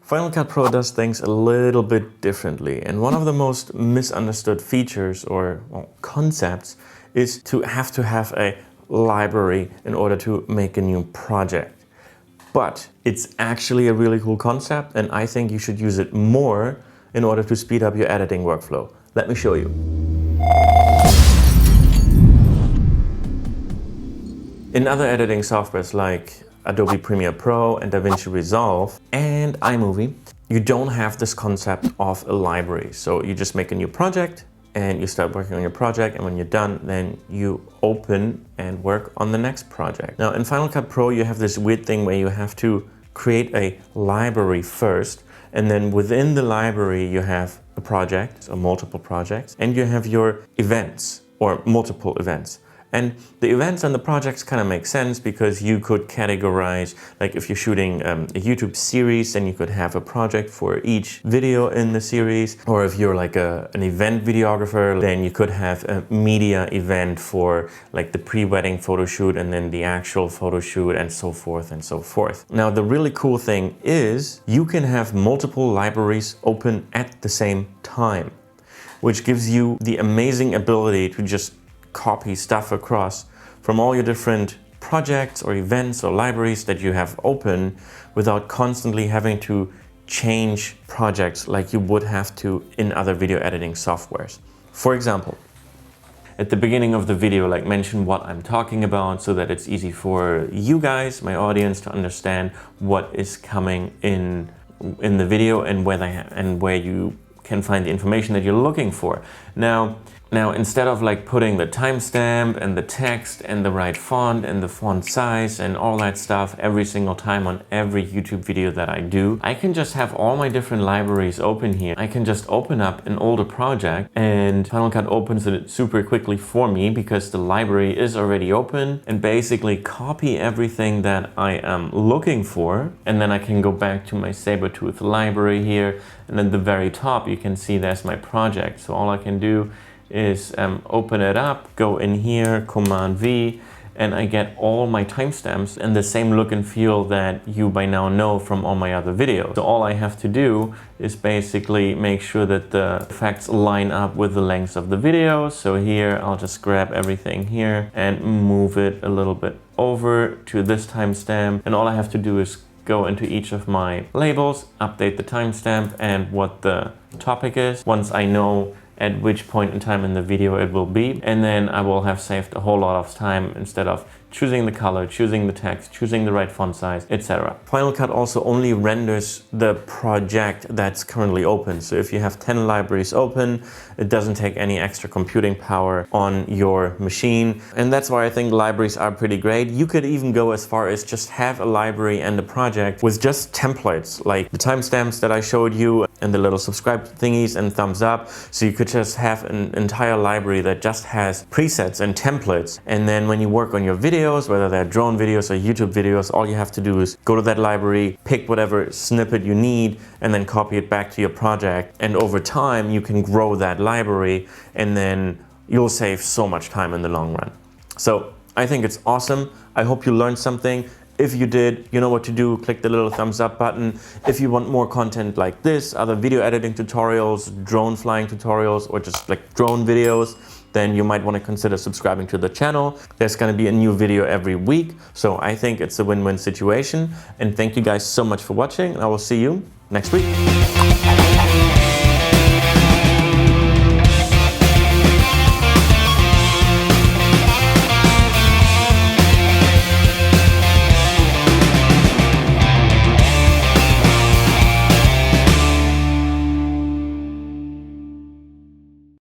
Final Cut Pro does things a little bit differently, and one of the most misunderstood features or concepts is to have a library in order to make a new project. But it's actually a really cool concept, and I think you should use it more in order to speed up your editing workflow. Let me show you. In other editing softwares like Adobe Premiere Pro and DaVinci Resolve and iMovie, you don't have this concept of a library. So you just make a new project and you start working on your project, and when you're done, then you open and work on the next project. Now in Final Cut Pro, you have this weird thing where you have to create a library first, and then within the library you have a project or multiple projects, and you have your events or multiple events. And the events and the projects kind of make sense because you could categorize, like if you're shooting a YouTube series, then you could have a project for each video in the series. Or if you're like an event videographer, then you could have a media event for like the pre-wedding photo shoot and then the actual photo shoot and so forth and so forth. Now, the really cool thing is you can have multiple libraries open at the same time, which gives you the amazing ability to just copy stuff across from all your different projects or events or libraries that you have open without constantly having to change projects like you would have to in other video editing softwares. For example, at the beginning of the video, like mention what I'm talking about so that it's easy for you guys, my audience, to understand what is coming in the video and where you can find the information that you're looking for. Now, instead of like putting the timestamp and the text and the right font and the font size and all that stuff every single time on every YouTube video that I do, I can just have all my different libraries open here. I can just open up an older project and Final Cut opens it super quickly for me because the library is already open, and basically copy everything that I am looking for. And then I can go back to my Sabertooth library here, and at the very top you can see there's my project. So all I can do is open it up, go in here, Command V, and I get all my timestamps and the same look and feel that you by now know from all my other videos. So all I have to do is basically make sure that the effects line up with the lengths of the video. So here I'll just grab everything here and move it a little bit over to this timestamp, and all I have to do is go into each of my labels, update the timestamp and what the topic is once I know at which point in time in the video it will be, and then I will have saved a whole lot of time instead of choosing the color, choosing the text, choosing the right font size, etc. Final Cut also only renders the project that's currently open. So if you have 10 libraries open, it doesn't take any extra computing power on your machine. And that's why I think libraries are pretty great. You could even go as far as just have a library and a project with just templates, like the timestamps that I showed you and the little subscribe thingies and thumbs up. So you could just have an entire library that just has presets and templates. And then when you work on your videos, whether they're drone videos or YouTube videos, all you have to do is go to that library, pick whatever snippet you need, and then copy it back to your project. And over time, you can grow that library, and then you'll save so much time in the long run. So I think it's awesome. I hope you learned something. If you did, you know what to do. Click the little thumbs up button. If you want more content like this, other video editing tutorials, drone flying tutorials, or just like drone videos, then you might want to consider subscribing to the channel. There's going to be a new video every week, so I think it's a win-win situation. And thank you guys so much for watching, and I will see you next week.